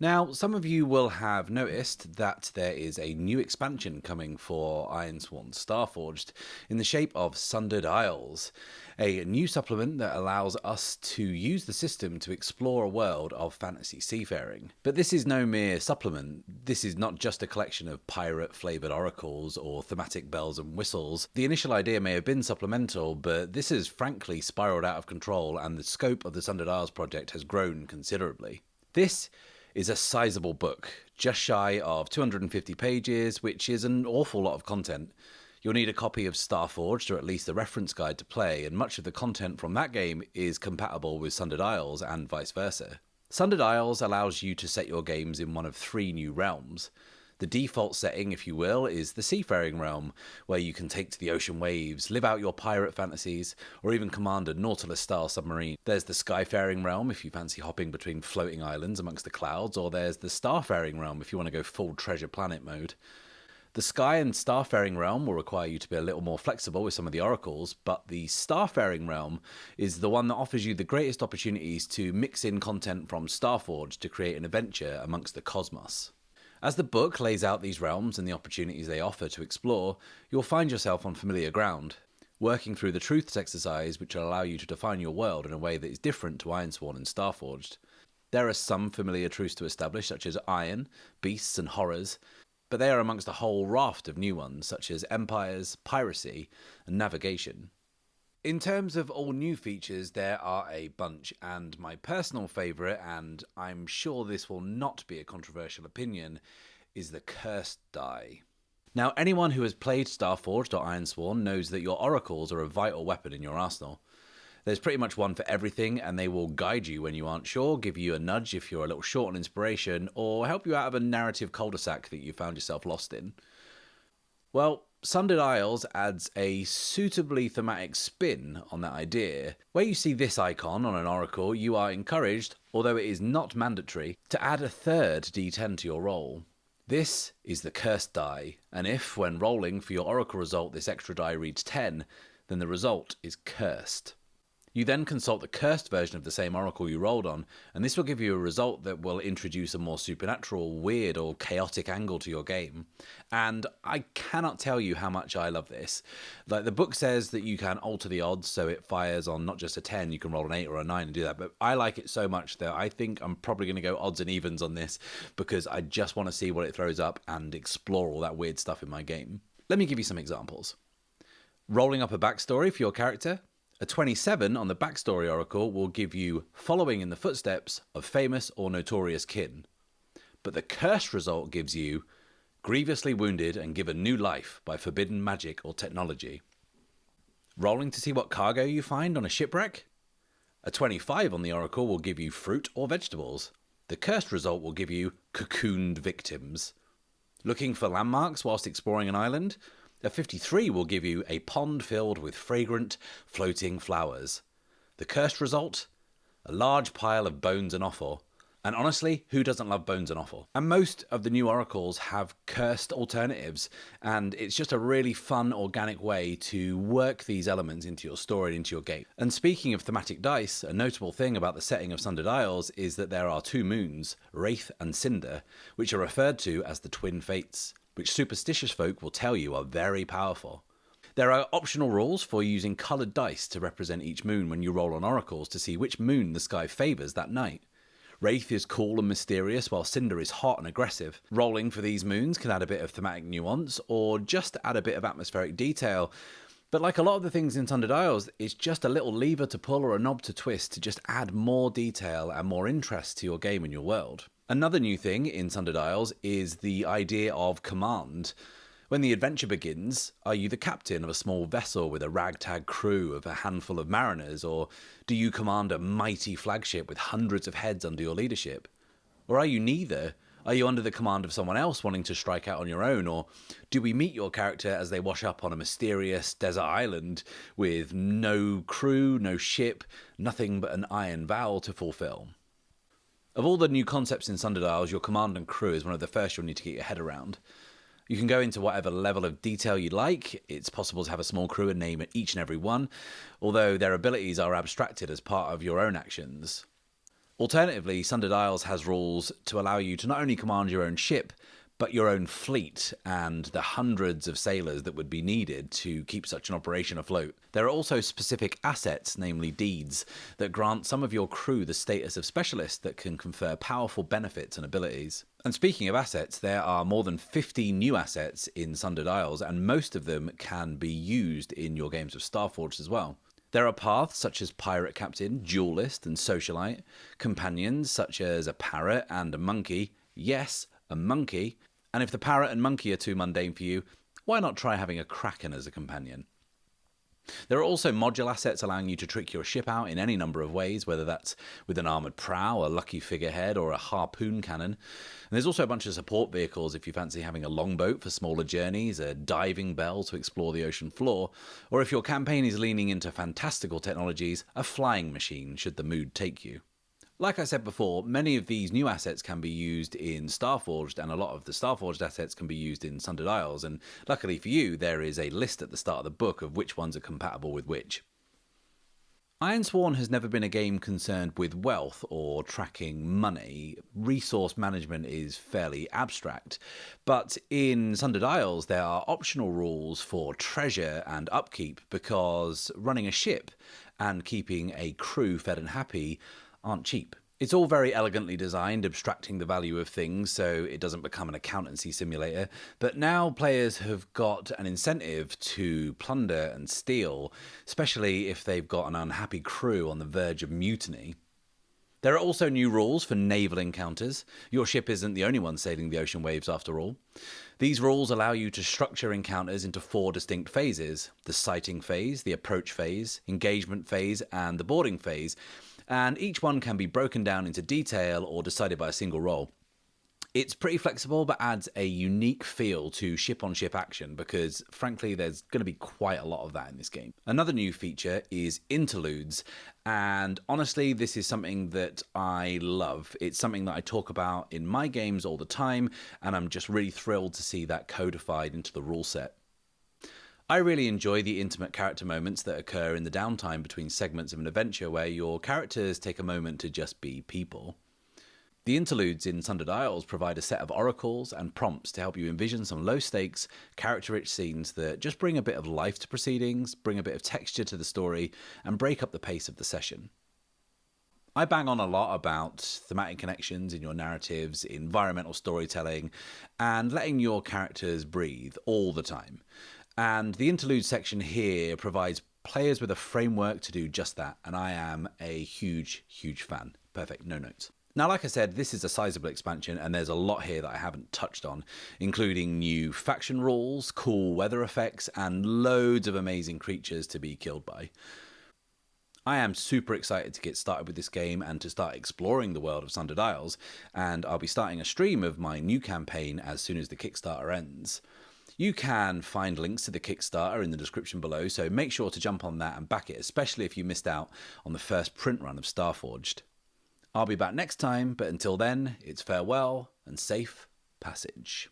Now, some of you will have noticed that there is a new expansion coming for Ironsworn Starforged in the shape of Sundered Isles, a new supplement that allows us to use the system to explore a world of fantasy seafaring. But this is no mere supplement. This is not just a collection of pirate-flavoured oracles or thematic bells and whistles. The initial idea may have been supplemental, but this has frankly spiralled out of control, and the scope of the Sundered Isles project has grown considerably. This is a sizable book, just shy of 250 pages, which is an awful lot of content. You'll need a copy of Starforged, or at least the reference guide to play, and much of the content from that game is compatible with Sundered Isles and vice versa. Sundered Isles allows you to set your games in one of three new realms. The default setting, if you will, is the seafaring realm, where you can take to the ocean waves, live out your pirate fantasies, or even command a Nautilus-style submarine. There's the skyfaring realm, if you fancy hopping between floating islands amongst the clouds, or there's the starfaring realm, if you want to go full treasure planet mode. The Sky and Starfaring realm will require you to be a little more flexible with some of the oracles, but the Starfaring realm is the one that offers you the greatest opportunities to mix in content from Starforged to create an adventure amongst the cosmos. As the book lays out these realms and the opportunities they offer to explore, you'll find yourself on familiar ground, working through the truths exercise which will allow you to define your world in a way that is different to Ironsworn and Starforged. There are some familiar truths to establish, such as iron, beasts and horrors, but they are amongst a whole raft of new ones, such as empires, piracy, and navigation. In terms of all new features, there are a bunch, and my personal favourite, and I'm sure this will not be a controversial opinion, is the Cursed Die. Now, anyone who has played Starforged or Ironsworn knows that your oracles are a vital weapon in your arsenal. There's pretty much one for everything, and they will guide you when you aren't sure, give you a nudge if you're a little short on inspiration, or help you out of a narrative cul-de-sac that you found yourself lost in. Well, Sundered Isles adds a suitably thematic spin on that idea. Where you see this icon on an oracle, you are encouraged, although it is not mandatory, to add a third d10 to your roll. This is the Cursed Die, and if, when rolling for your oracle result, this extra die reads 10, then the result is cursed. You then consult the cursed version of the same oracle you rolled on, and this will give you a result that will introduce a more supernatural, weird, or chaotic angle to your game. And I cannot tell you how much I love this. Like, the book says that you can alter the odds so it fires on not just a 10, you can roll an 8 or a 9 and do that, but I like it so much that I think I'm probably going to go odds and evens on this because I just want to see what it throws up and explore all that weird stuff in my game. Let me give you some examples. Rolling up a backstory for your character. A 27 on the backstory oracle will give you following in the footsteps of famous or notorious kin. But the cursed result gives you grievously wounded and given new life by forbidden magic or technology. Rolling to see what cargo you find on a shipwreck. A 25 on the oracle will give you fruit or vegetables. The cursed result will give you cocooned victims. Looking for landmarks whilst exploring an island. A 53 will give you a pond filled with fragrant, floating flowers. The cursed result? A large pile of bones and offal. And honestly, who doesn't love bones and offal? And most of the new oracles have cursed alternatives, and it's just a really fun, organic way to work these elements into your story and into your game. And speaking of thematic dice, a notable thing about the setting of Sundered Isles is that there are two moons, Wraith and Cinder, which are referred to as the Twin Fates, which superstitious folk will tell you are very powerful. There are optional rules for using coloured dice to represent each moon when you roll on oracles to see which moon the sky favours that night. Wraith is cool and mysterious, while Cinder is hot and aggressive. Rolling for these moons can add a bit of thematic nuance, or just add a bit of atmospheric detail. But like a lot of the things in Sundered Isles, it's just a little lever to pull or a knob to twist to just add more detail and more interest to your game and your world. Another new thing in Sundered Isles is the idea of command. When the adventure begins, are you the captain of a small vessel with a ragtag crew of a handful of mariners, or do you command a mighty flagship with hundreds of heads under your leadership? Or are you neither? Are you under the command of someone else wanting to strike out on your own, or do we meet your character as they wash up on a mysterious desert island with no crew, no ship, nothing but an iron vow to fulfill? Of all the new concepts in Sundered Isles, your command and crew is one of the first you'll need to get your head around. You can go into whatever level of detail you like. It's possible to have a small crew and name each and every one, although their abilities are abstracted as part of your own actions. Alternatively, Sundered Isles has rules to allow you to not only command your own ship, but your own fleet and the hundreds of sailors that would be needed to keep such an operation afloat. There are also specific assets, namely deeds, that grant some of your crew the status of specialists that can confer powerful benefits and abilities. And speaking of assets, there are more than 50 new assets in Sundered Isles, and most of them can be used in your games of Starforged as well. There are paths such as Pirate Captain, Duelist, and Socialite, companions such as a parrot and a monkey, yes, a monkey, and if the parrot and monkey are too mundane for you, why not try having a kraken as a companion? There are also module assets allowing you to trick your ship out in any number of ways, whether that's with an armoured prow, a lucky figurehead, or a harpoon cannon. And there's also a bunch of support vehicles if you fancy having a longboat for smaller journeys, a diving bell to explore the ocean floor, or if your campaign is leaning into fantastical technologies, a flying machine should the mood take you. Like I said before, many of these new assets can be used in Starforged, and a lot of the Starforged assets can be used in Sundered Isles, and luckily for you, there is a list at the start of the book of which ones are compatible with which. Ironsworn has never been a game concerned with wealth or tracking money. Resource management is fairly abstract, but in Sundered Isles there are optional rules for treasure and upkeep, because running a ship and keeping a crew fed and happy aren't cheap. It's all very elegantly designed, abstracting the value of things so it doesn't become an accountancy simulator, but now players have got an incentive to plunder and steal, especially if they've got an unhappy crew on the verge of mutiny. There are also new rules for naval encounters. Your ship isn't the only one sailing the ocean waves after all. These rules allow you to structure encounters into 4 distinct phases: the sighting phase, the approach phase, engagement phase, and the boarding phase, and each one can be broken down into detail or decided by a single roll. It's pretty flexible, but adds a unique feel to ship-on-ship action because, frankly, there's going to be quite a lot of that in this game. Another new feature is interludes, and honestly, this is something that I love. It's something that I talk about in my games all the time, and I'm just really thrilled to see that codified into the rule set. I really enjoy the intimate character moments that occur in the downtime between segments of an adventure where your characters take a moment to just be people. The interludes in Sundered Isles provide a set of oracles and prompts to help you envision some low-stakes, character-rich scenes that just bring a bit of life to proceedings, bring a bit of texture to the story, and break up the pace of the session. I bang on a lot about thematic connections in your narratives, environmental storytelling, and letting your characters breathe all the time. And the interlude section here provides players with a framework to do just that, and I am a huge fan. Perfect, no notes. Now, like I said, this is a sizable expansion, and there's a lot here that I haven't touched on, including new faction rules, cool weather effects, and loads of amazing creatures to be killed by. I am super excited to get started with this game and to start exploring the world of Sundered Isles, and I'll be starting a stream of my new campaign as soon as the Kickstarter ends. You can find links to the Kickstarter in the description below, so make sure to jump on that and back it, especially if you missed out on the first print run of Starforged. I'll be back next time, but until then, it's farewell and safe passage.